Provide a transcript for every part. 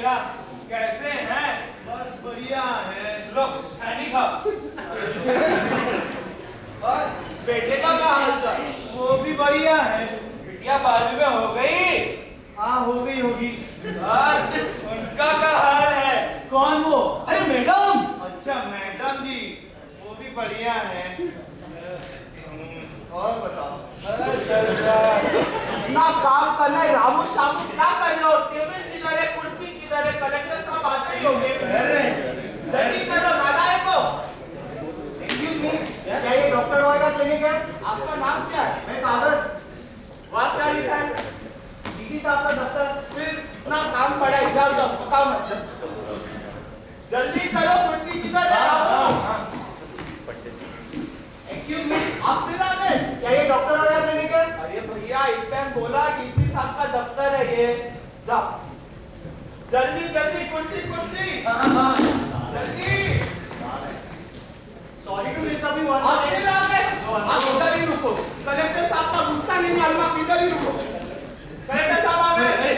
भैया कैसे हैं? बस बढ़िया है। लो खैनी खा। और बेटे का क्या हाल चाल? वो भी बढ़िया है। बिटिया 12वीं में हो गई? हाँ हो गई होगी। और उनका क्या हाल है? कौन वो? अरे मैडम। अच्छा मैडम जी, वो भी बढ़िया है। और बताओ। ना काम करना है रामू शामू क्या कर रहे हो? टेबल किधर है, कुर्सी किधर है? कलेक्टर साहब आते ही होंगे। जल्दी करो नालायक को। एक्सक्यूज मी, क्या ये डॉक्टर रॉय का क्लिनिक है? आपका नाम क्या है? मैं सागर। वहाँ क्या लिखा है? डीसी साहब का दफ्तर। फिर इतना काम पड़ा है, जाओ जाओ पकाओ मत। जल्दी करो, कुर्सी किधर है? एक्सक्यूज मी, आप फिर आ गए? क्या ये डॉक्टर रॉय का क्लिनिक है? अरे भैया एक टाइम बोला डीसी साहब का दफ्तर है ये। जाओ जल्दी जल्दी, कुर्सी कुर्सी जल्दी। Sorry to disturb you. आप इधर आ गए? आप उधर ही रुको। कलेक्टर साहब का गुस्सा नहीं मालूम, आप इधर ही रुको। कलेक्टर साहब आ गए।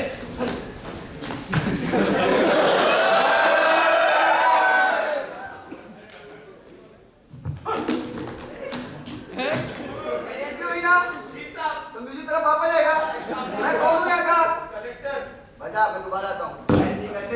मैं दोबारा आता हूँ। ऐसे करते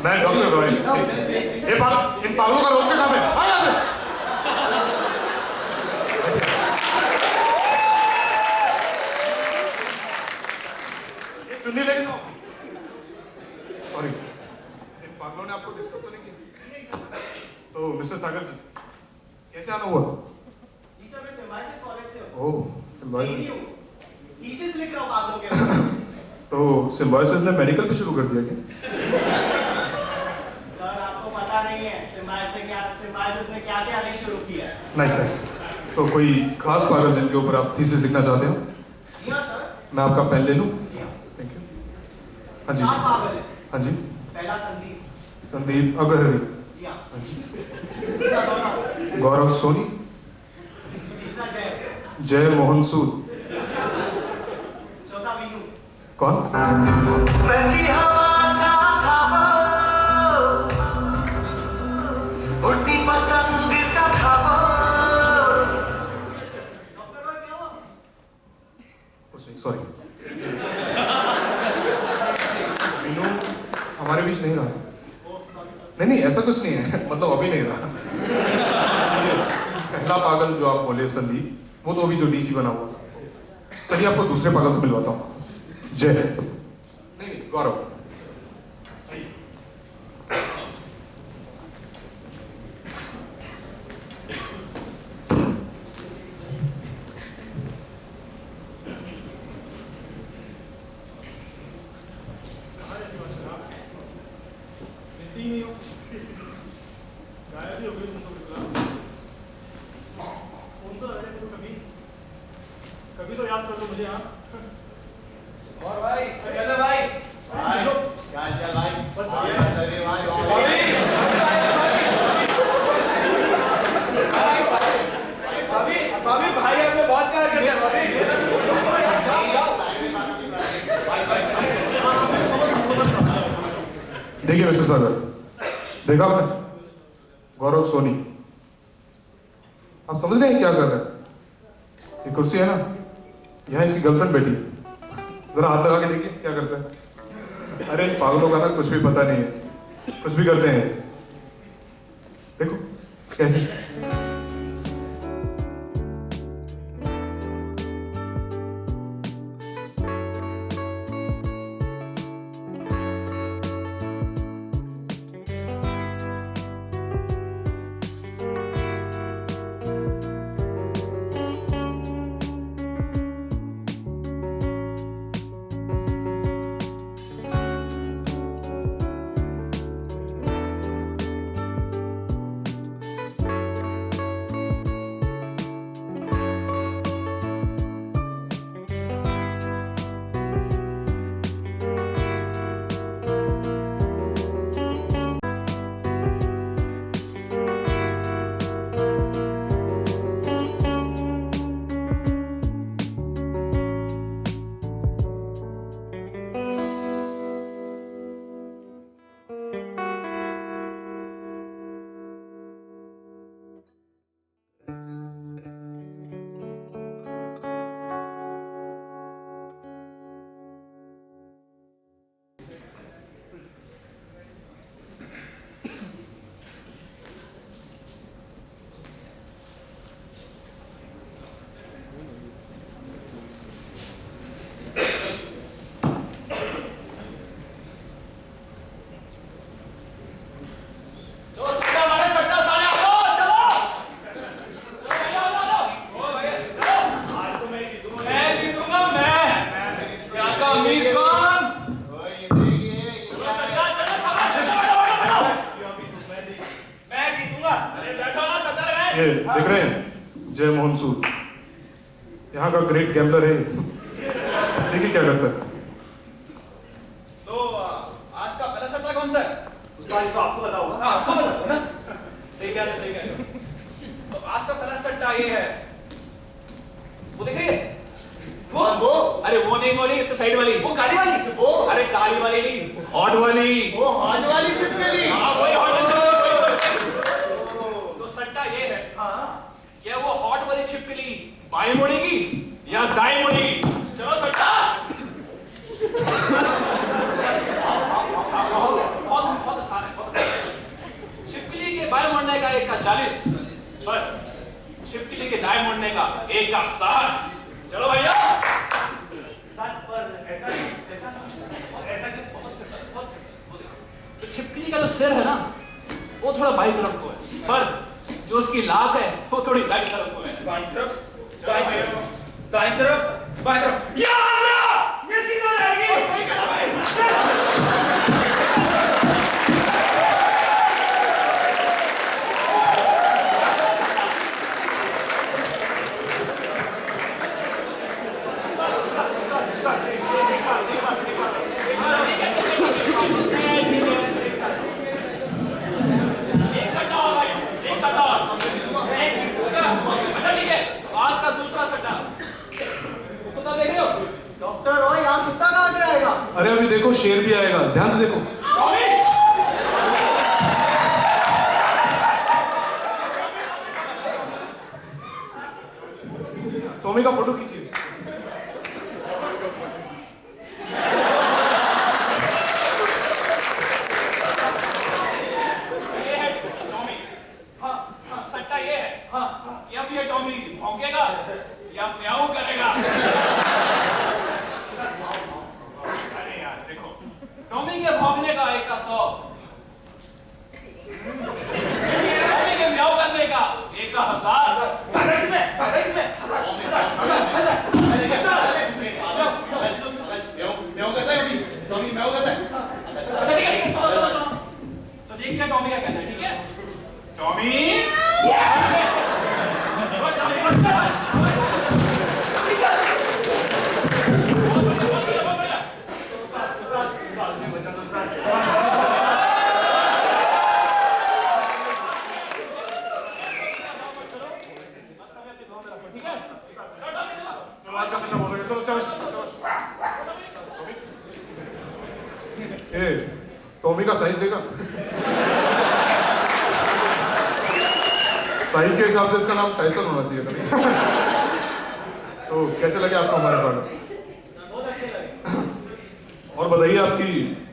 मैं डॉक्टर रॉय। इन पागलों का रोज का काम है। चुन्नी लेके जाओ। सॉरी, इन पागलों ने आपको डिस्टर्ब तो नहीं किया? तो मिस्टर सागर जी कैसे आना हुआ? जी सर, मैं सिम्बायोसिस कॉलेज से हूं। ओह सिम्बायोसिस। थीसिस लिख रहा हूं बातों के। तो सिम्बायोसिस ने मेडिकल भी शुरू कर दिया क्या? सर आपको पता नहीं है सिम्बायोसिस ने क्या क्या नहीं शुरू किया है। नाइस। तो कोई खास पागल जिनके ऊपर आप थीसिस लिखना चाहते हो? जी हाँ सर। मैं आपका पेन ले लूं? जी हाँ। Thank you. हाँ जी। 4 पागल है। हाँ जी। पहला संदीप। संदीप अग्रहरी। जी हाँ। हाँ जी। दूसरा गौरव सोनी। तीसरा जय मोहन सूद। चौथा वीनू। कौन? सॉरी, मीनू हमारे बीच नहीं रहा। नहीं ऐसा कुछ नहीं है, मतलब अभी नहीं रहा। पहला पागल जो आप बोले संदीप, वो तो अभी जो डीसी बना हुआ था। चलिए आपको दूसरे पागल से मिलवाता हूँ। जय नहीं गौरव। कभी तो याद कर लो मुझे। हाँ और भाई कैसे भाई? क्या चल भाई? बस भाभी भाई हमने बहुत प्यार करते हैं भाभी। देखिए मिस्टर सागर, देखा आपने गौरव सोनी, आप समझ रहे हैं क्या कर रहे हैं? ये कुर्सी है ना, यहाँ इसकी गर्लफ्रेंड बैठी है। जरा हाथ लगा के देखिए क्या करता है। अरे इन पागलों का ना कुछ भी पता नहीं है, कुछ भी करते हैं। देखो कैसे। ये देख रहे हैं जय मोहन सूद, यहाँ का ग्रेट गैम्बलर है। देखिए क्या करता है। तो आज का पहला सट्टा कौन सा है? उस वाली तो आपको पता होगा। हाँ, आपको पता होगा ना? सही कह रहे हो, सही कह रहे हो। तो आज का पहला सट्टा ये है, वो देख रही है? वो अरे वो नहीं, वो नहीं, इससे साइड वाली, वो काली वाली, वो अरे काली वाली नहीं, हॉट वाली, वो हॉट वाली छिपकली। हाँ वही हॉट वाली। तो सट्टा ये है, हाँ, क्या वो हॉट वाली छिपकली बाएं मुड़ेगी या दाएं मुड़ेगी? चलो सट्टा। बहुत आसान है, बहुत आसान है। छिपकली के बाएं मुड़ने का 1 का 40, पर छिपकली के दाएं मुड़ने का 1 का 60। चलो भैया। 60 पर ऐसा ऐसा बहुत सिंपल। तो छिपकली का जो सिर है ना, वो थोड़ा बाईं तरफ को है, पर जो उसकी लात है वो थोड़ी दाईं तरफ को है। बाईं तरफ, दाईं तरफ, बाईं तरफ। या अल्लाह! ये सीधा रहेगी। सही कहा भाई। डॉक्टर रोय यहाँ कुत्ता कहाँ से आएगा? अरे अभी देखो शेर भी आएगा, ध्यान से देखो। टॉमी का फोटो खींचिए। ये है टॉमी। हाँ, सट्टा ये है कि अब ये टॉमी भौंकेगा या म्याऊ करेगा। अरे यार देखो, टॉमी के भौंकने का 1 का 100, टॉमी के म्याऊ करने का 1 का 1000। अच्छा ठीक है, सुनो। तो देखते हैं टॉमी क्या कहता है, ठीक है? टॉमी चलो आज का सट्टा बोल रहे, चलो। ए, टॉमी का साइज देगा? साइज के हिसाब से इसका नाम टाइसन होना चाहिए था नहीं? तो कैसे लगे आपको हमारे पागल? और बताइए आपकी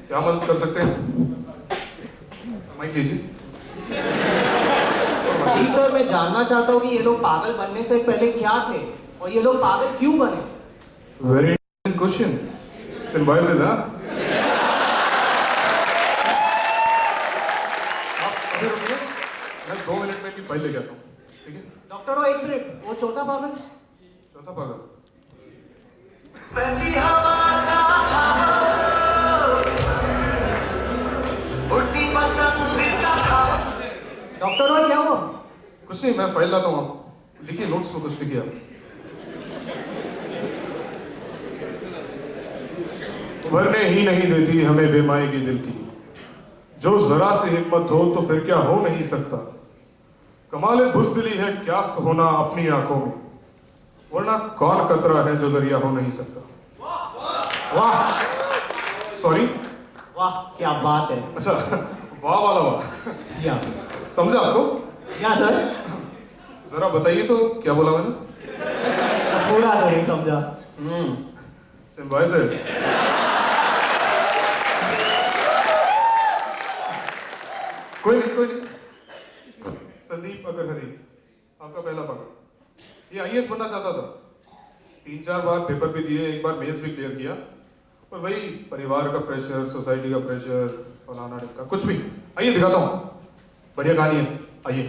क्या मदद कर सकते हैं? माइक लीजिए। जी सर, मैं जानना चाहता हूँ कि ये लोग पागल बनने से पहले क्या थे और ये लोग पागल क्यों बने? Very question. सिंबायोसिस, हाँ? आप अभी रुकिए, मैं 2 मिनट में की फाइल लेके आता हूँ, ठीक है? डॉक्टर वो 1 मिनट, वो चौथा पागल? चौथा पागल? डॉक्टर वो क्या हुआ? कुछ नहीं, मैं फाइल लाता हूँ। आप लिखिए, नोट्स में कुछ लिखिए आप। उभरने ही नहीं देती हमें बेमाएगी दिल की, जो जरा सी हिम्मत हो तो फिर क्या हो नहीं सकता। कमाले बुज़दिली है क्यास्त होना अपनी आंखों में, वरना कौन कतरा है जो दरिया हो नहीं सकता। वाह सॉरी, वाह, क्या बात है। अच्छा, वाह वाला वाह, या समझा आपको? सर, जरा बताइए तो क्या बोला मैंने? पूरा तो नहीं समझा। सिंबायोसिस। कोई नहीं। संदीप अग्रहरि, आपका पहला पकड़। ये आईएएस बनना चाहता था, 3-4 बार पेपर भी दिए, एक बार मेंस भी क्लियर किया, और वही परिवार का प्रेशर, सोसाइटी का प्रेशर, फलाना ढिमका, कुछ भी। आइए दिखाता हूँ, बढ़िया कहानी है, आइए।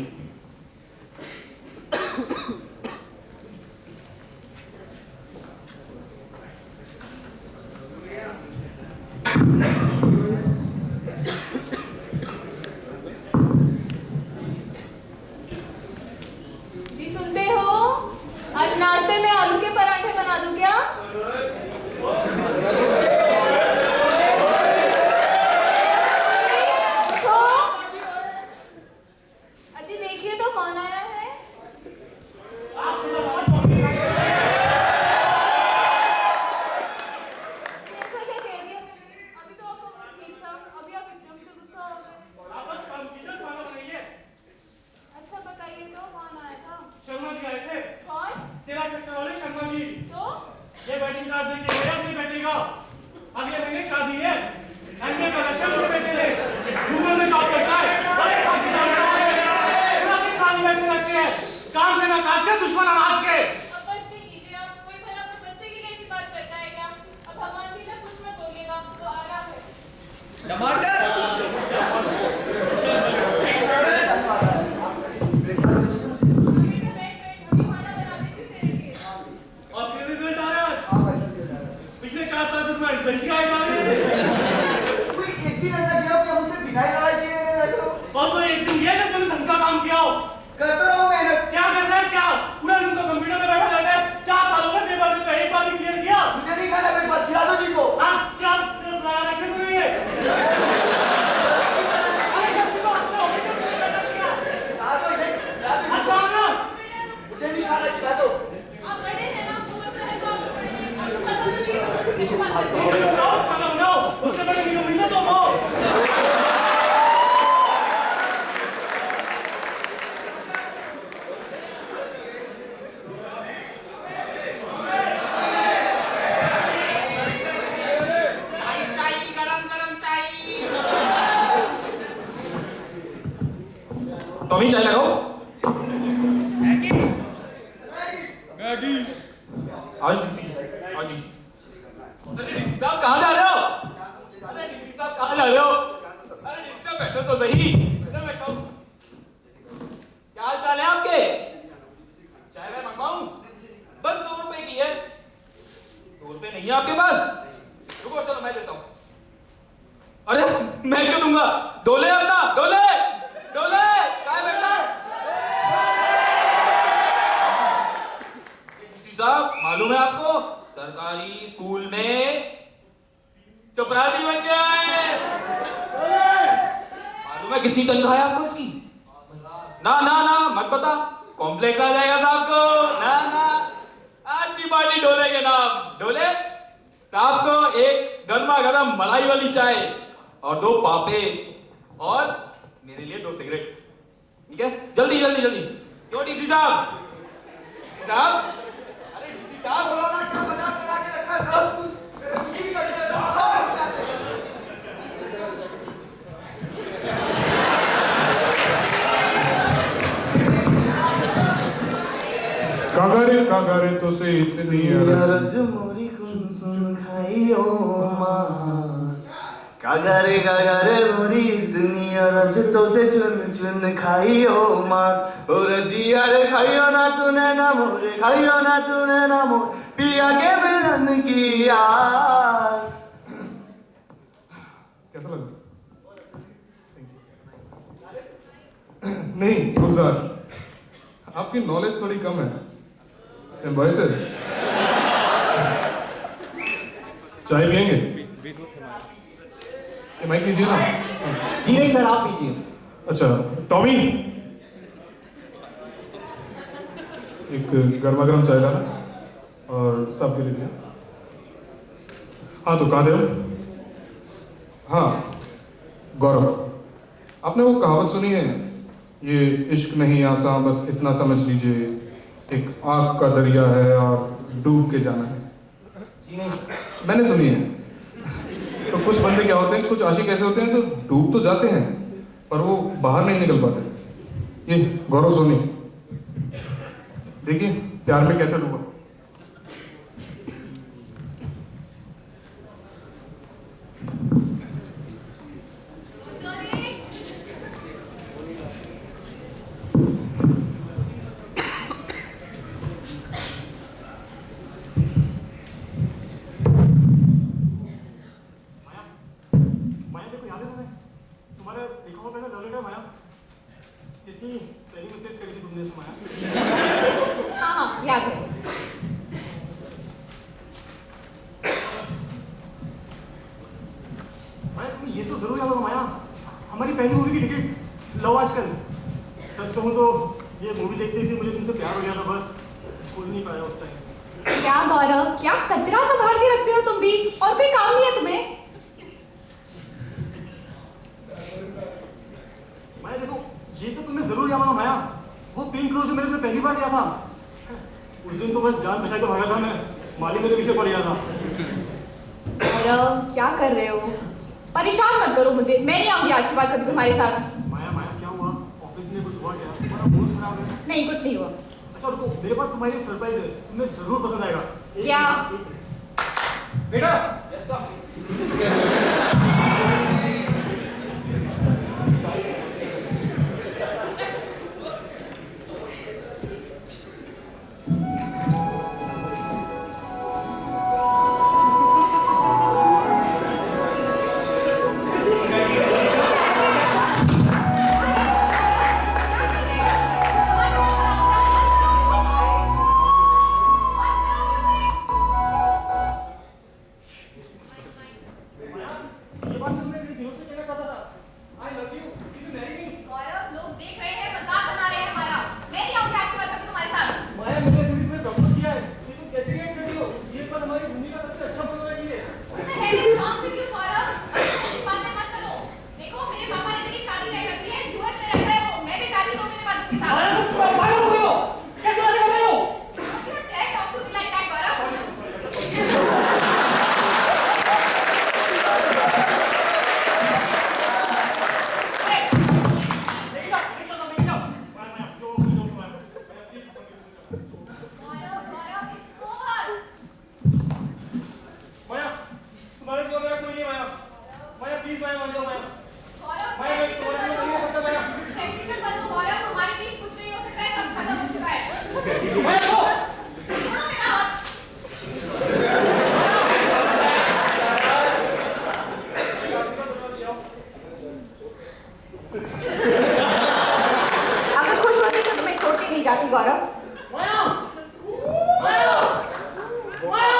जी सुनते हो, आज नाश्ते में आलू के पराठे बना दूं क्या? तो अजी देखिए तो कौन आया है। ऐसा क्या कह दिया मैंने? अभी तो आपको मूड ठीक था, अभी आप एकदम से गुस्सा हो गए। अच्छा बताइए तो कौन आया था? शर्मा जी आए थे, कौन? तेरा सेक्टर वाले शर्मा जी। तो ये वेडिंग कार्ड देके गए अपनी बेटी का, अगले महीने शादी है। एमए का लड़का मेरे बेटे ने गूगल में जॉब करता है, बड़े खासी जॉब करता है, पूरा दिन खाली बैठे रहते हैं, काम देना काज के, दुश्मन अनाज के। अब बस भी कीजिए, आप कोई भला अपने बच्चे के लिए ऐसी बात करता है क्या? अब भगवान भी ना कुछ मत बोलिएगा, तो आराम है। अभी खाना बना देती हूँ तेरे लिए। और फिर रिजल्ट आया, पिछले 4 साल से तुम्हारे रिजल्ट क्या आए जा रहे हैं? कोई एक दिन ऐसा किया कि हमसे बिना ही लड़ाई किए रहते हो? और तो एक दिन ये जब तुमने ढंग का काम किया हो, करता रहो मेहनत। क्या करना है क्या? पूरा दिन तो कंप्यूटर पे बैठा रहता है, 4 सालों में पेपर देते हैं, एक बार भी क्लियर किया? मुझे नहीं खाना, मेरे पास खिला दो जी को। हाँ, क्या लगा रखे तुमने ये? अरे जब तुम अपने ऑफिस में बैठा किया, खिला दो इन्हें, खिला दो इनको। अच्छा ना? मुझे नहीं खाना, खिला दो। आप बड़े हैं ना, आपको बच्चा है तो आपको बड़े हैं। आपको पता तो चाहिए कि मुझे किस बात करते हैं। खाना बनाओ, उससे पहले महीनों तो हो। चाय गरम गरम चाय। टॉमी चाय लगाओ। आज डीसी अरे डीसी साहब कहाँ जा रहे हो? अरे डीसी साहब कहाँ जा रहे हो? अरे डीसी साहब बैठो तो सही, इधर बैठो। क्या हाल चाल है आपके? चाय मैं मंगवाऊं? बस 2 रुपए की है। 2 रुपए नहीं है आपके पास? रुको, चलो मैं देता हूँ। अरे मैं क्यों दूंगा? डोले अपना, डोले डोले, कहाँ है बैठना? डीसी साहब मालूम है आपको, सरकारी स्कूल में चपरासी बन गया है। मालूम है कितनी तनख्वाह है आपको इसकी? ना ना ना मत बता, कॉम्प्लेक्स आ जाएगा साहब को। ना ना, आज की पार्टी डोले के नाम। डोले साहब को एक गर्मा गर्म मलाई वाली चाय और 2 पापे और मेरे लिए 2 सिगरेट, ठीक है? जल्दी जल्दी जल्दी, यो डीसी साहब, डीसी साहब, अरे डीसी साहब, कागारे तो से इतनी रज मोरी सुन खाइयो मास कागारे मोरी दुनिया रज तो से चुन खाइयो मास ओ रजिया रे खाइयो ना तूने ना मोरे खाइयो ना तूने ना मोर पिया के मिलन की आस। कैसा लगा? नहीं गुलजार, आपकी नॉलेज थोड़ी कम है। सिम्बायोसिस चाय पियेंगे? ये माइक लीजिए ना। जी नहीं सर, आप पीजिए। अच्छा टॉमी, एक गर्मा गर्म चाय लाना और सब के लिए। हाँ तो कहाँ थे हम? हाँ गौरव, आपने वो कहावत सुनी है, ये इश्क नहीं आसान बस इतना समझ लीजिए, एक आग का दरिया है और डूब के जाना है। जी नहीं मैंने सुनी है। तो कुछ बंदे क्या होते हैं, कुछ आशिक ऐसे होते हैं जो डूब तो जाते हैं पर वो बाहर नहीं निकल पाते। ये गौरव सोनी देखिए प्यार में कैसे डूबा। माया देखो, याद है तुम्हें? तुम्हारे लिखा हुआ पहले लव लेटर माया, कितनी स्पेलिंग मिस्टेक्स करी थी तुमने इसमें माया। हाँ हाँ याद है। माया तुम्हें ये तो जरूर याद होगा माया, हमारी पहली मूवी की टिकट्स लव आजकल। सच कहूँ तो ये मूवी देखते ही मुझे तुमसे प्यार हो गया था, बस भूल नहीं पाया उस टाइम। क्या गौरव, क्या कचरा संभाल के रखते हो तुम भी, और कोई काम नहीं है तुम्हें? माया देखो, ये तो तुम्हें जरूर याद होगा माया, वो पिंक रोज जो मैंने तुम्हें पहली बार दिया था, उस दिन तो बस जान बचा के भागा था मैं, माली मेरे पीछे पड़ गया था। गौरव क्या कर रहे हो? परेशान मत करो मुझे, मैं नहीं आऊंगी आज के बाद कभी तुम्हारे साथ। माया माया क्या हुआ? ऑफिस में कुछ हुआ क्या? तुम्हारा मूड खराब है? नहीं कुछ नहीं हुआ। अच्छा रुको, मेरे पास तुम्हारे लिए सरप्राइज है, तुम्हें जरूर पसंद आएगा। क्या? बेटा ये बात तो मैं मेरे दिल से कहना चाहता था। I love you, you marry me. Gaurav लोग देख रहे हैं, मजाक बना रहे हैं हमारा। मैं नहीं आऊंगी आज के बाद कभी तुम्हारे साथ। माया मुझे तुम्हें प्रपोज किया है, ये तुम कैसे रिएक्ट कर रही हो? ये पल हमारी जिंदगी का सबसे अच्छा पल होना चाहिए। What the hell is wrong with you, गौरव? ऐसी बातें मत करो। देखो मेरे पापा ने मेरी शादी तय कर दी है, यूएस में रहता है वो, मैं भी शादी 2 महीने बाद उसके साथ। माया तुम पागल हो गए हो? कैसे शादी कर रहे हो? Don't you dare talk to me like that, Gaurav. Gaurav Gaurav it's over। माया तुम्हारे सिवा मेरा कोई नहीं है माया। माया प्लीज माया मान जाओ माया। गौरव माया मैं तुम्हारे बिना नहीं रह सकता माया। practical बनो गौरव, हमारे बीच कुछ नहीं हो सकता है, सब खत्म हो चुका है। माया को छोड़ो मेरा हाथ। अगर खुश होती तो तुम्हें छोड़ के नहीं जाती गौरव। माया माया माया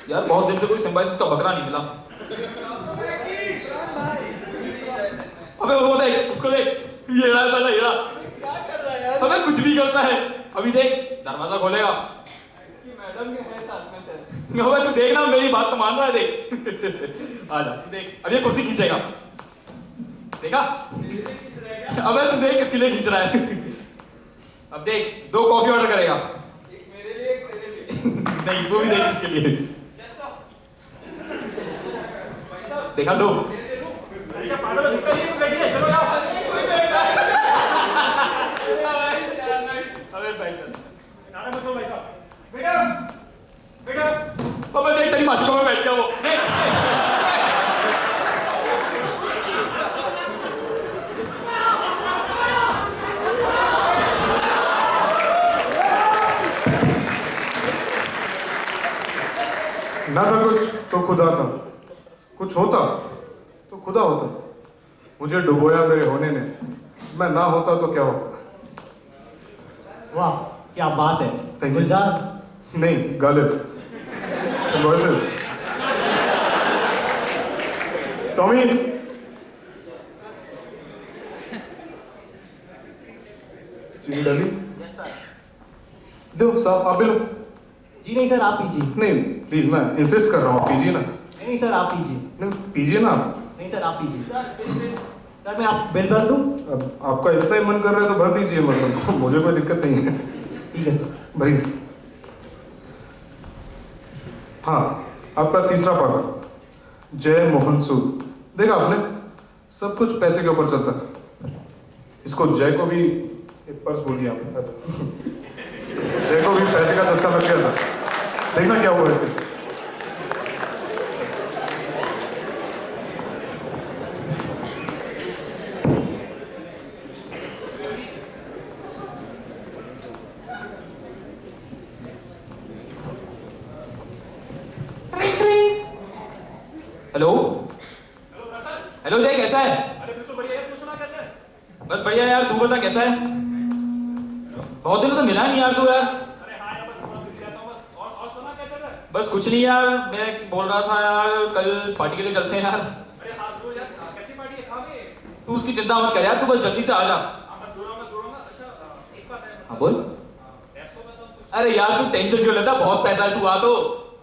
यार बहुत दिन से कोई सिम्बायोसिस का बकरा नहीं मिला। अबे वो देख, उसको देख, ये रहा साला, ये रहा। क्या कर रहा है यार? अबे कुछ भी करता है। अभी देख, दरवाजा खोलेगा उसकी मैडम के है साथ में शायद। अबे तू देखना, मेरी बात तो मान रहा है, देख। आ जा, तू देख, अब ये कुर्सी खींचेगा, देखा? अबे तू देख किसके लिए खींच रहा है। अब देख, 2 कॉफी ऑर्डर करेगा। एक मेरे लिए, एक तेरे लिए। नहीं, वो भी देख किसके लिए। देखा 2। क्या पागल हो, दिक्कत नहीं, बैठिए, चलो जाओ। अबे भाई चल, नाटक मत करो भाई साहब। बेटा, बेटा, अबे देख तेरी माशिकों में बैठ गया वो, देख। ना था कुछ तो खुदा था, कुछ होता तो खुदा होता। मुझे डुबोया मेरे होने ने, मैं ना होता तो क्या होता। वाह क्या बात है Thank you. गुलजार। नहीं, गालिब। Voices. टॉमी, चीनी डाली? दो साहब, आप भी लो। जी नहीं सर, आप पीजिए। नहीं प्लीज, मैं इंसिस्ट कर रहा हूँ, आप पीजिए ना। नहीं सर, आप पीजिए। नहीं पीजिए ना। नहीं सर, आप पीजिए। सर मैं आप बिल भर दूं? अब आपका इतना ही मन कर रहा है तो भर दीजिए, मतलब मुझे कोई दिक्कत नहीं है। ठीक है सर। भाई हाँ, आपका तीसरा पागल, जय मोहन सूद। देखा आपने, सब कुछ पैसे के ऊपर चलता है। इसको जय को भी एक पर्स बोल दिया आपने। जय को भी पैसे का चस्का लग गया था, देखना क्या हुआ इसके। हेलो हेलो जय, कैसा है? अरे बिल्कुल बढ़िया यार, तू सुना कैसे है? बस बढ़िया यार, तू बता कैसा है? बहुत दिनों से मिला नहीं यार तू यार। अरे हाँ यार, बस थोड़ा बिजी रहता हूँ बस। और सुना कैसे है? बस कुछ नहीं यार, मैं बोल रहा था यार कल पार्टी के लिए चलते हैं यार। अरे हाँ जरूर यार, कैसी पार्टी है, कहाँ पे? तू उसकी चिंता मत कर यार, तू बस जल्दी से आ जा। हाँ मैं जरूर आऊंगा। अच्छा एक बात है, हाँ बोल। पैसों में तो कुछ। अरे यार तू टेंशन क्यों लेता, बहुत पैसा है, तू आ तो।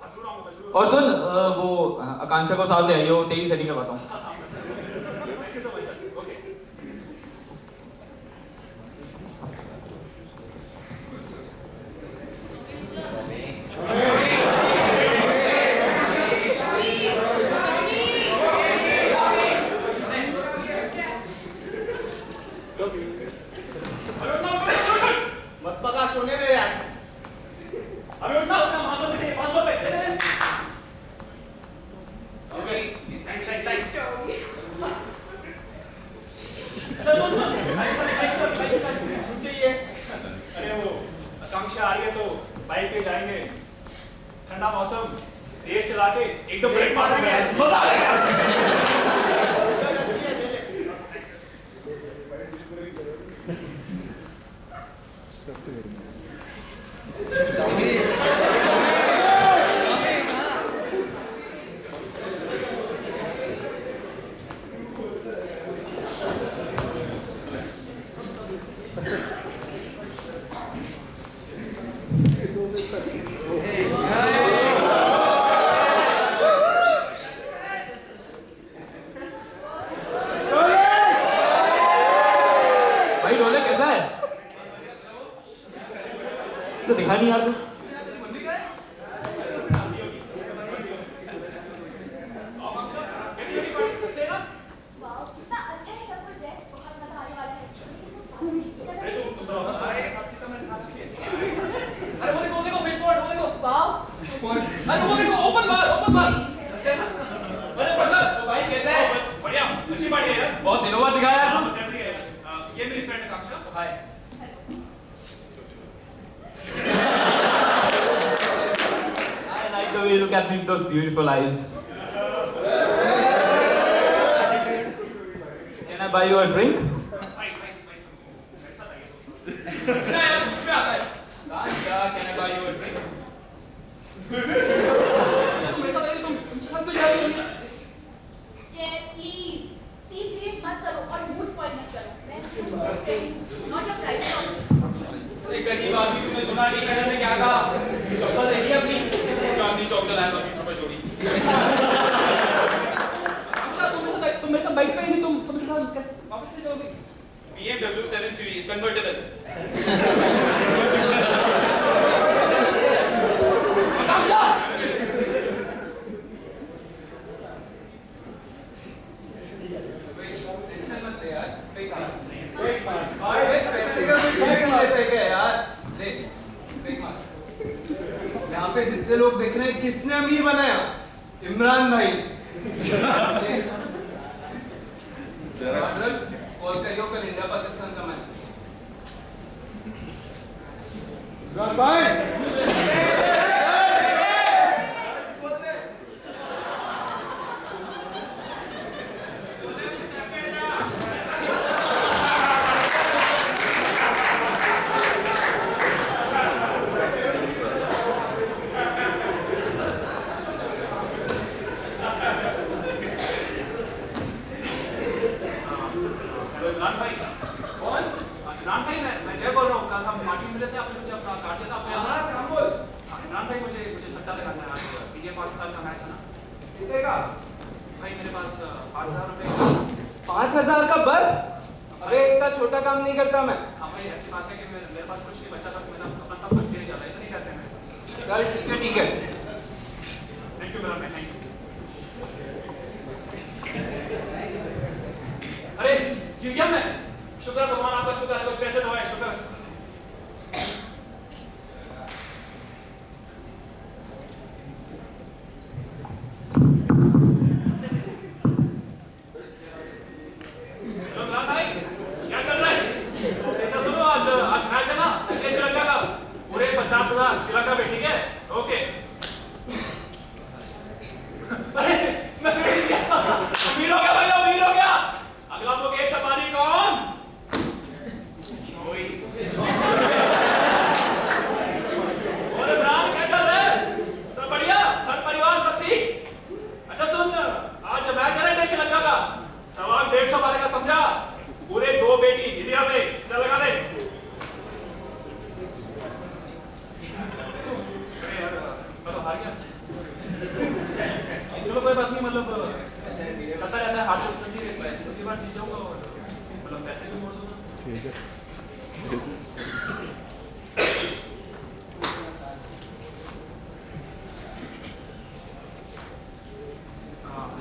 हाँ जरूर आऊंगा, जरूर। और सुन वो आकांक्षा को साथ ले आइयो, तेरी सेटिंग करवाता हूँ। Thank you so much sir. Okay. मत पका, सोने दे यार। अभी उठना, 500 पे, 500 पे, दे दे। Okay, thanks. कुछ चाहिए? अरे वो आकांक्षा आ रही है तो बाइक पे जाएंगे, ठंडा मौसम, रेस चला के एकदम ब्रेक मारेंगे, मजा आएगा। भाई रोले कैसा है? इसे दिखा नहीं यार तू। वाओ कितना अच्छा है सब कुछ है, बहुत मजा आने वाला है। अरे वो देखो फिश पॉट, वो देखो। वाओ अरे वो देखो ओपन बार। अरे मतलब भाई कैसा है? बस बढ़िया, अच्छी पार्टी है यार। बहुत दिनों बाद दिखाया हाँ, यार। बस ऐसे ही है यार। ये मेरी friend Akanksha. Hi. I like the way you look at me with those beautiful eyes. Can I buy you a drink? Nice. ऐसा था ये। ना यार कुछ भी आता है। Kansha, can I buy you a drink? तुम ऐसा लगे तुम फंस जा रही हो। जय प्लीज सीन क्रिएट मत करो और मूड स्पॉइल मत करो। मैं नॉट अ प्राइवेट। एक गरीब आदमी, तुमने सुना नहीं मैंने क्या कहा? चप्पल पे जितने लोग देख रहे हैं किसने अमीर बनाया? इमरान भाई। कॉल करियो कल इंडिया पाकिस्तान का मैच। इमरान भाई इमरान भाई मैं जय बोल रहा हूँ। कल हम पार्टी मिले थे, आपने मुझे अपना कार्ड दिया था। काम बोल। इमरान भाई मुझे सट्टा लगाना है। आज इंडिया पाकिस्तान का मैच है ना कितने का? भाई, मेरे पास 5,000 रुपये। 5,000 का बस? अरे इतना छोटा काम नहीं करता मैं। हाँ भाई, ऐसी बात है कि मेरे पास कुछ नहीं बचा था, मैंने अपना सब कुछ दे डाला। इतनी कैसे मेरे पास? चल ठीक है। थैंक यू इमरान भाई, थैंक यू। अरे जीत गया मैं। शुक्र है भगवान, आपका शुक्र है। कुछ पैसे दो है, शुक्र है। भाई क्या चल रहा है? ऐसा सुनो, आज मैच है ना इंडिया श्रीलंका का। पूरे 50,000 श्रीलंका पे, ठीक है? ओके। अरे मैं फिर जीत गया। अमीर हो गया भाई, अमीर हो गया। अगला मुकेश अंबानी कौन? और इमरान क्या चल रहा है? सब बढ़िया? घर परिवार सब ठीक? अच्छा सुन, आज मैच है ना इंडिया श्रीलंका का। सवाल 150 मारे का, समझा? पूरे 2 बेटी इंडिया में। चल लगा दे। अरे यार मैं तो हार गया। चलो कोई बात नहीं, मतलब चलता रहता है। हार तो चलती रहती है। दूसरी बार जीत जाऊंगा और मतलब पैसे भी मोड़ दूंगा। ठीक है।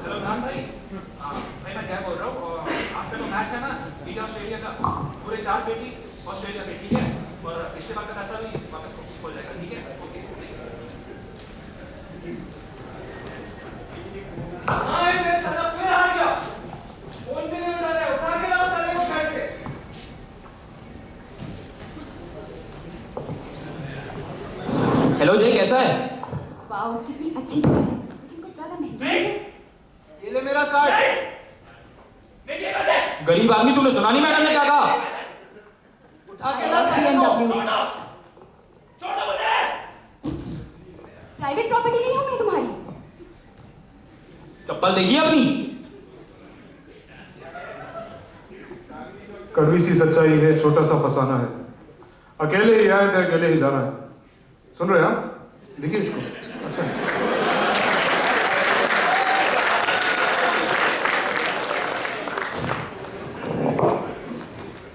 हेलो इमरान भाई। भाई मैं जय बोल रहा हूँ। आपका जो मैच है ना इंडिया ऑस्ट्रेलिया का, पूरे 4 बेटी ऑस्ट्रेलिया पे, ठीक है? और पिछले बार का पैसा भी वापस हो जाएगा, ठीक है? ओके। हाँ ये साला फिर आ गया। फोन भी नहीं उठा रहा है। उठा के लाओ साले को घर से। हेलो जय, कैसा है? वाओ, कितनी अच्छी जगह है, लेकिन कुछ ज्यादा महंगी है। ये ले मेरा कार्ड। गरीब आदमी, तुमने सुना नहीं मैडम ने क्या कहा? उठा के ला साले को। प्राइवेट प्रॉपर्टी नहीं होगी तुम्हारी। चप्पल देखिए अपनी। कड़वी सी सच्चाई है, छोटा सा फसाना है। अकेले ही आए थे, अकेले ही जाना है। सुन रहे हैं आप? लिखिए इसको। अच्छा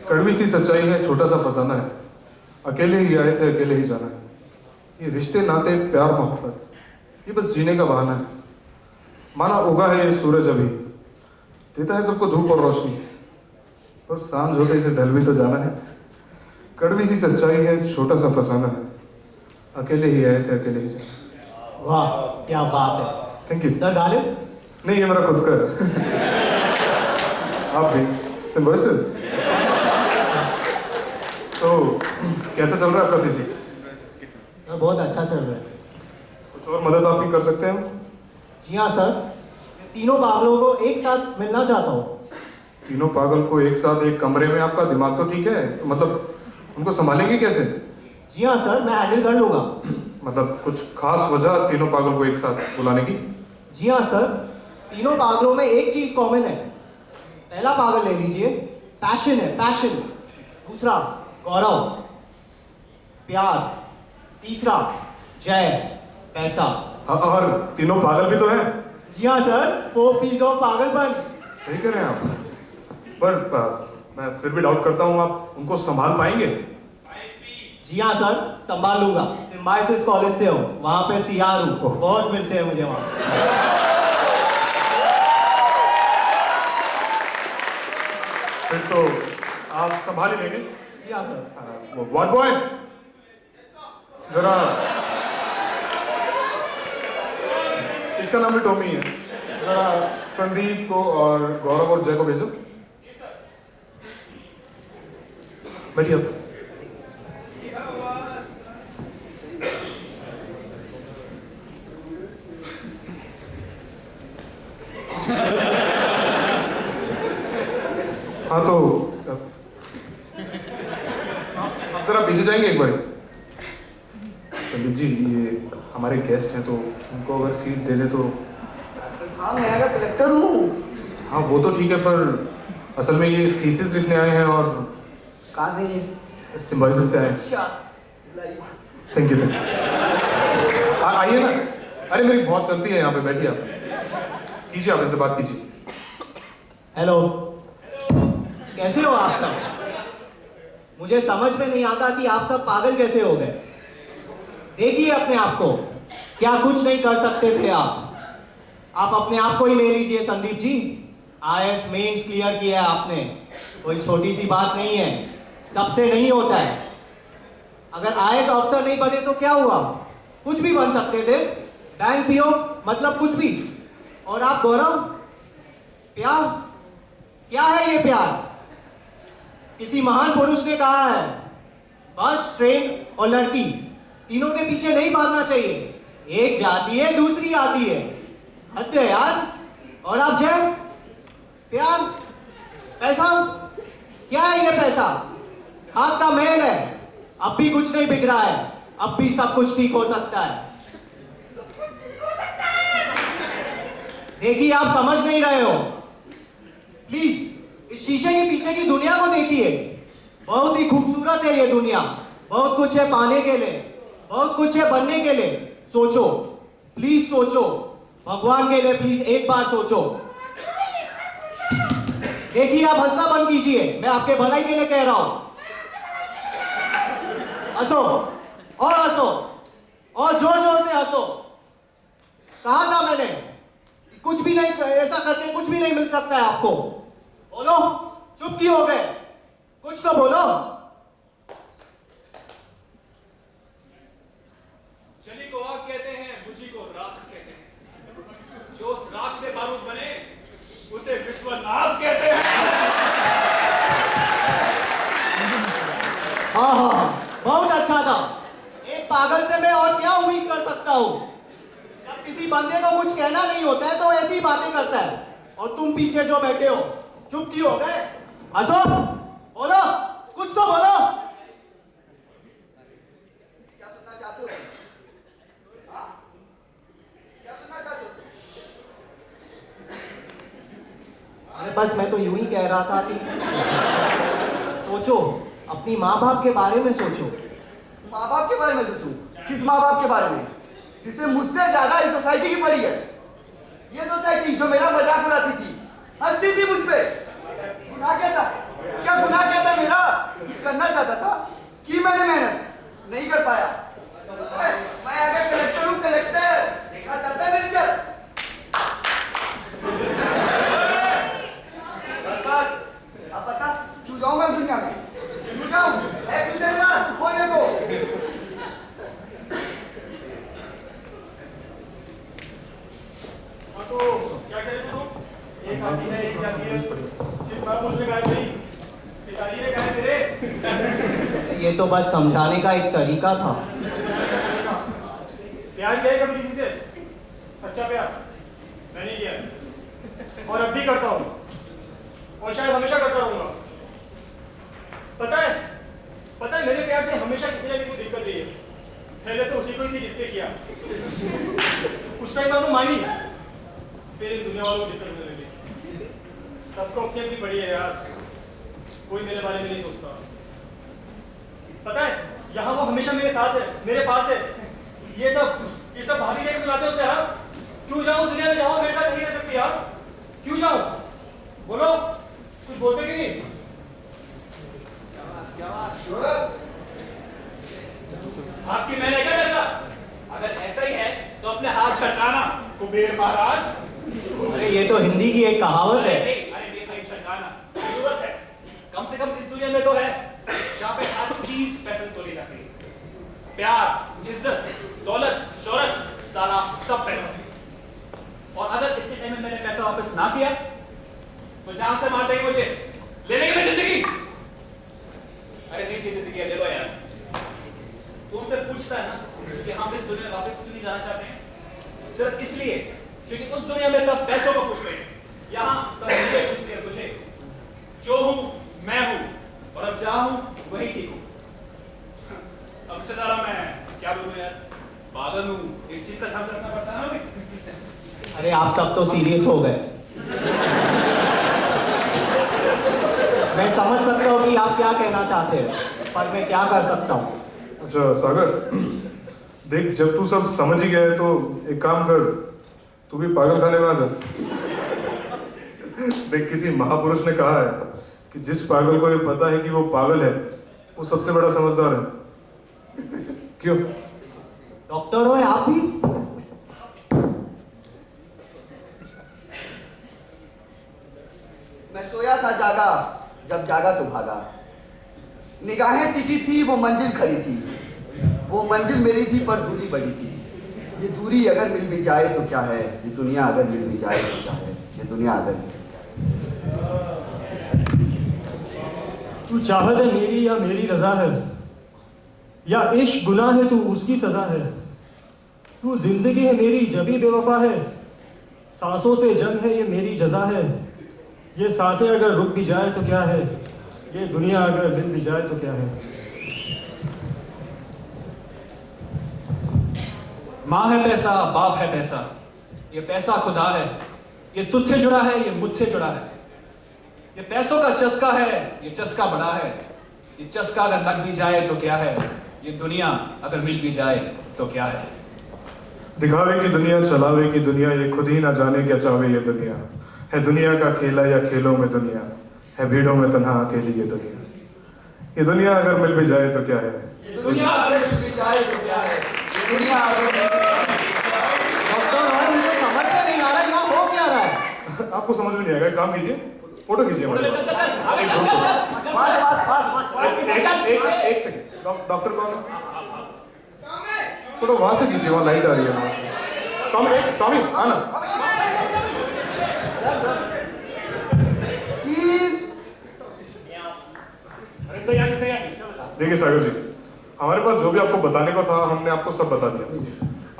कड़वी सी सच्चाई है, छोटा सा फसाना है। अकेले ही आए थे, अकेले ही जाना है। ये रिश्ते, नाते, प्यार, मोहब्बत, ये बस जीने का बहाना है। माना उगा है ये सूरज अभी, देता है सबको धूप और रोशनी, और सांझ होते इसे ढल भी तो जाना है। कड़वी सी सच्चाई है, छोटा सा फसाना है। अकेले ही आए थे, अकेले ही जाना। वाह क्या बात है। Thank you. सर गालिब? नहीं, ये मेरा खुद का है। आप भी सिम्बोसिस। तो कैसा चल रहा है आपका थीसिस? बहुत अच्छा चल रहा है। कुछ और मदद आप ही कर सकते हैं? जी हाँ सर, मैं तीनों पागलों को एक साथ मिलना चाहता हूँ। तीनों पागल को एक साथ एक कमरे में? आपका दिमाग तो ठीक है? मतलब उनको संभालेंगे कैसे? जी हाँ सर, मैं हैंडल कर लूंगा। मतलब कुछ खास वजह तीनों पागल को एक साथ बुलाने की? जी हाँ सर, तीनों पागलों में एक चीज कॉमन है। पहला पागल ले लीजिए, पैशन है, पैशन। दूसरा गौरव, प्यार। तीसरा जय, पैसा। और तीनों पागल भी तो हैं। जी हाँ सर, 4 पीस ऑफ पागलपन। सही कह रहे हैं आप, पर मैं फिर भी डाउट करता हूँ, आप उनको संभाल पाएंगे? जी हाँ सर, संभाल लूंगा। सिम्बायोसिस कॉलेज से हूँ, वहाँ पे सीआर हूँ, बहुत मिलते हैं मुझे वहाँ। फिर तो आप संभाल ही लेंगे। जी हाँ सर। वन बॉय, जरा इसका नाम भी टॉमी है। जरा संदीप को और गौरव और जय को भेजो। बैठिए आप। हाँ तो आप जरा पीछे जाएंगे एक बार। संदीप जी, ये हमारे गेस्ट हैं तो उनको अगर सीट दे दे तो। हाँ मैं आएगा, कलेक्टर हूँ। हाँ वो तो ठीक है, पर असल में ये थीसिस लिखने आए हैं और कहाँ से ये? सिम्बायोसिस से आए हैं। थैंक यू आइए ना। अरे मेरी बहुत चलती है यहाँ पे, बैठिए आप। कीजिए, आप इनसे बात कीजिए। हेलो, कैसे हो आप सब? मुझे समझ में नहीं आता कि आप सब पागल कैसे हो गए। देखिए अपने आप को, क्या कुछ नहीं कर सकते थे आप अपने आप को ही ले लीजिए Sandeep ji. IAS mains clear किया है आपने, कोई छोटी सी बात नहीं है, सबसे नहीं होता है। अगर आईएएस ऑफिसर नहीं बने तो क्या हुआ, कुछ भी बन सकते थे। बैंक पीओ मतलब कुछ भी। और आप गौरव, प्यार क्या है ये प्यार? किसी महान पुरुष ने कहा है, बस, ट्रेन और लड़की तीनों के पीछे नहीं भागना चाहिए। एक जाती है, दूसरी आती है। हद है यार। और आप जय, प्यार, पैसा, क्या है ये पैसा? हाथ का मेल है। अब भी कुछ नहीं बिगड़ा है, अब भी सब कुछ ठीक हो सकता है। देखिए आप समझ नहीं रहे हो। प्लीज इस शीशे के पीछे की दुनिया को देखिए। बहुत ही खूबसूरत है ये दुनिया। बहुत कुछ है पाने के लिए, बहुत कुछ है बनने के लिए। सोचो, प्लीज सोचो, भगवान के लिए प्लीज एक बार सोचो। देखिए आप हंसना बंद कीजिए, मैं आपके भलाई के लिए कह रहा हूं। हंसो और हंसो और जोर जोर से हंसो। कहा था मैंने, कुछ भी नहीं, ऐसा करके कुछ भी नहीं मिल सकता है आपको। बोलो, चुप क्यों हो गए? कुछ तो बोलो। जली को आग कहते हैं, बुझी को राख कहते हैं। जो उस राख से बारूद बने उसे विश्वनाथ कहते हैं। हाँ, बहुत अच्छा था। एक पागल से मैं और क्या उम्मीद कर सकता हूँ? जब किसी बंदे को कुछ कहना नहीं होता है तो ऐसी बातें करता है। और तुम पीछे जो बैठे हो, चुप क्यों हो गए? हंसो, बोलो, कुछ तो बोलो। क्या सुनना चाहते हो? हाँ? क्या सुनना चाहते हो? अरे बस मैं तो यूं ही कह रहा था कि सोचो, अपनी माँ बाप के बारे में सोचो। माँ बाप के बारे में सोचूं? किस माँ बाप के बारे में? जिससे मुझसे ज्यादा इस सोसाइटी की पड़ी है। ये सोसाइटी जो मेरा मजाक उड़ाती थी, हंसती थी मुझ पे। गुनाह क्या था? क्या गुनाह क्या था मेरा? कुछ करना चाहता था, की मैंने मेहनत, नहीं कर पाया। मैं आगे कलेक्टर हूँ, कलेक्टर। देखना चाहता है मेरी इज्जत? बस अब बता, क्यों जाऊँ मैं दुनिया में? क्यों जाऊँ? है कुछ देर बाद बोलने को। तो क्या करें तुम? एक आती है, एक जाती है। जिस बार मुझसे गायब नहीं, पिताजी ने कहा तेरे। ये तो बस समझाने का एक तरीका था। प्यार किया है कभी किसी से? सच्चा प्यार मैंने किया और अब भी करता हूँ और शायद हमेशा करता रहूंगा। पता है मेरे प्यार से हमेशा किसी ना किसी को दिक्कत रही है। पहले तो उसी को ही थी जिससे किया। उस टाइम मैंने मानी, फिर इन दुनिया वालों को दिक्कत होने लगी। सबको अपनी अपनी बड़ी है यार, कोई मेरे बारे में नहीं सोचता। पता है यहाँ वो हमेशा मेरे साथ है, मेरे पास है। ये सब भाभी लेकर बुलाते हैं उसे। हाँ, क्यों जाऊँ उस दुनिया में जहाँ मेरे साथ नहीं रह सकती यार? क्यों जाऊँ? बोलो, कुछ बोलते कि नहीं? आपकी मैंने क्या ऐसा? अगर ऐसा ही है तो अपने हाथ झटकाना, कुबेर महाराज। अरे ये तो हिंदी की एक कहावत है। अरे भाई झटकाना जरूरत है। कम से कम इस दुनिया में तो है जहाँ पे हर चीज पैसे में तोली जाती है। प्यार, इज्जत, दौलत, शोहरत, साला सब पैसा। जान से मारते ही मुझे ले लेंगे मैं जिंदगी। अरे नहीं चाहिए जिंदगी, ले लो यार। तुमसे पूछता है ना कि हम इस दुनिया में वापस क्यों नहीं जाना चाहते हैं, सिर्फ इसलिए क्योंकि उस दुनिया में सब पैसों को पूछते हैं, यहाँ सब मुझे पूछते हैं। मुझे जो हूं मैं हूं, और अब जहां हूं वही ठीक हूं। अब से ज्यादा मैं क्या बोलूं यार, पागल हूं, इस चीज का ध्यान रखना पड़ता है ना भाई। अरे आप सब तो सीरियस हो गए। मैं समझ सकता हूँ कि आप क्या कहना चाहते हैं, पर मैं क्या कर सकता हूँ। अच्छा सागर, देख जब तू सब समझ ही गया है तो एक काम कर, तू भी पागल खाने में आ जा। देख किसी महापुरुष ने कहा है कि जिस पागल को ये पता है कि वो पागल है, वो सबसे बड़ा समझदार है। क्यों? डॉक्टर रॉय आप भी? मैं सोया था जागा, जब जागा तो भागा। निगाहें टिकी थी, वो मंजिल खड़ी थी। वो मंजिल मेरी थी पर दूरी बड़ी थी। ये दूरी अगर मिल भी जाए तो क्या है, ये दुनिया अगर मिल भी जाए तो क्या है, ये दुनिया अगर मिल भी जाए। तू चाहत है मेरी या मेरी रजा है, या इश्क गुनाह है तू उसकी सजा है। तू जिंदगी है मेरी जबी बेवफा है, सांसों से जंग है ये मेरी जजा है। ये सांसें अगर रुक भी जाए तो क्या है, ये दुनिया अगर मिल भी जाए तो क्या है। माँ है पैसा, बाप है पैसा, ये पैसा खुदा है। ये तुझसे जुड़ा है, ये मुझसे जुड़ा है। ये पैसों का चस्का है, ये चस्का बड़ा है। ये चस्का अगर लग भी जाए तो क्या है, ये दुनिया अगर मिल भी जाए तो क्या है। दिखावे की दुनिया, चलावे की दुनिया, ये खुद ही ना जाने क्या चाहे ये दुनिया। है दुनिया का खेला या खेलों में दुनिया, है भीड़ों में तन्हा अकेली ये दुनिया। ये दुनिया अगर मिल भी जाए तो क्या है, ये दुनिया अगर मिल भी जाए तो क्या है, ये दुनिया अगर डॉक्टर रॉय मुझे समझ में नहीं आ रहा यहाँ हो क्या रहा है। आपको समझ में नहीं आएगा, एक काम कीजिए, फोटो खींचिए हमारे चल चल पास। चल आगे चल चल चल। एक सेकंड, डॉक्टर कौन है? फोटो वहां से कीजिए, वहां लाइट आ रही है वहां से। टॉमी आना। अरे सही आगे सही आगे चल। देखिए सागर जी, हमारे पास जो भी आपको बताने को था हमने आपको सब बता दिया।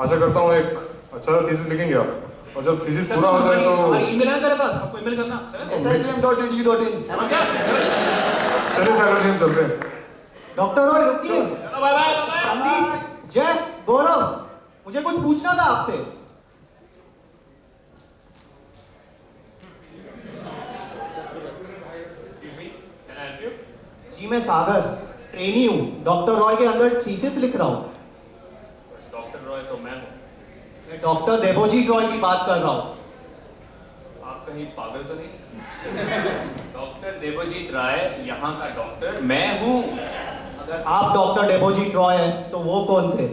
आशा करता हूँ एक अच्छा थीसिस लिखेंगे आप, और जब थीसिस पूरा हो जाए तो हमारी ईमेल है तेरे पास, आपको ईमेल करना। SIPM.edu.in। चलिए सागर जी हम चलते हैं। डॉक्टर रॉय रुकिए। चलो बाय बाय बाय। संदीप, जय, गौरव, मुझे कुछ पूछना था आपसे। जी मैं सागर, ट्रेनी हूँ, डॉक्टर रॉय के अंदर थीसिस लिख रहा हूँ। डॉक्टर रॉय तो मैं हूँ। मैं डॉक्टर देवोजीत रॉय की बात कर रहा हूँ। आप कहीं पागल तो नहीं? डॉक्टर देवजीत राय यहाँ का डॉक्टर मैं हूँ। अगर आप डॉक्टर देवोजीत रॉय हैं तो वो कौन थे?